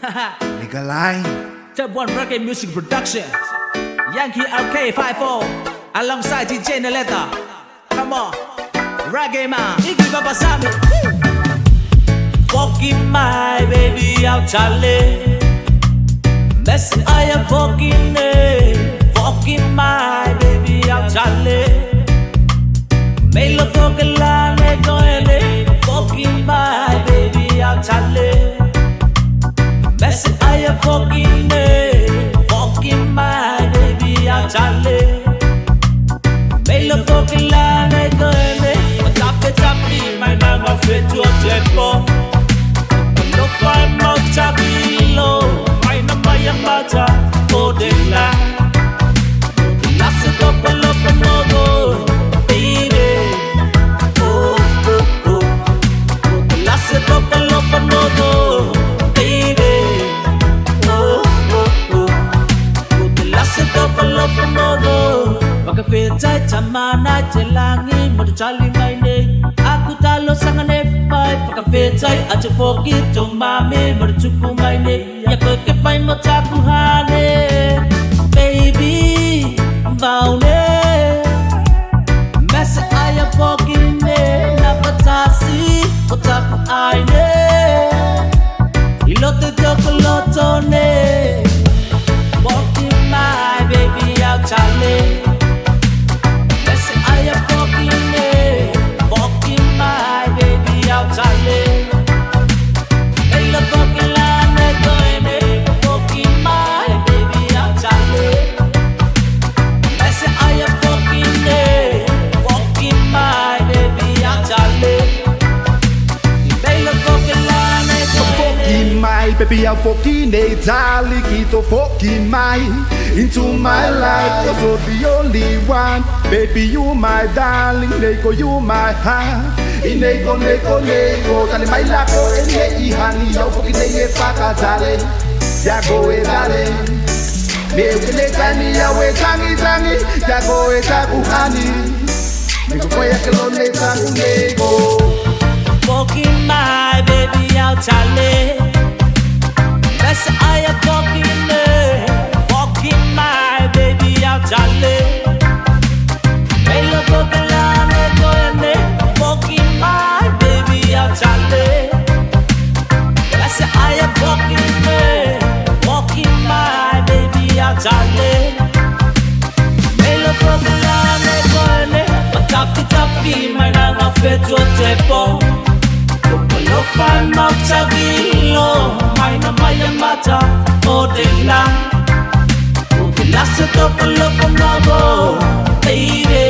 Nigga line. Top One Reggae Music Production, Yankee RK54 alongside DJ Naleta. Come on, Reggae Man, Iggy Baba Sami. Fucking my baby out Charlie. Messi I am fucking fucking my baby out Charlie. Me lo fucking la ne goele. Fucking my baby out Charlie. Messi I am fucking my baby out Charlie. Me lo fucking la ne goele. Tapi my name of it to a tempo. No fine mocha below. My number yamata Modela. Modela se topa lopa mogo. Baby. Oh oh oh. Modela se topa lopa mogo. Baby. Oh oh oh. Modela se topa lopa mogo. Makafetai tamana jelangi modujali maine. Aku talo sangane five. Makafetai aja forget to mami mercuku maine. Ya ke fai motaku hane. Baby, vaune. Masa ayah forget me. Napatasi motaku aine. Ilote jokoloto ne. Walking my baby out Charlie. Baby, I'm fucking a darling, kito fucking my into my life. You're the only one, baby, you my darling, nego you my heart. Nego, dale my lako, ene honey, yo fucking a faka dale, ya go e dale. Nego tani, ya we tangi, ya go e taku honey. Nego koya que lo ne tangu nego. Fucking my baby out Charlie. Yes, I am fucking my baby out Charlie. Hello, fucking my baby out Charlie. Yes, I am fucking my baby out Charlie. Hello, tapi, my name of Pedro Tepo. Lo fan mocha gilo, my nama yamata Modela. Modela se topa loco mogo, baby.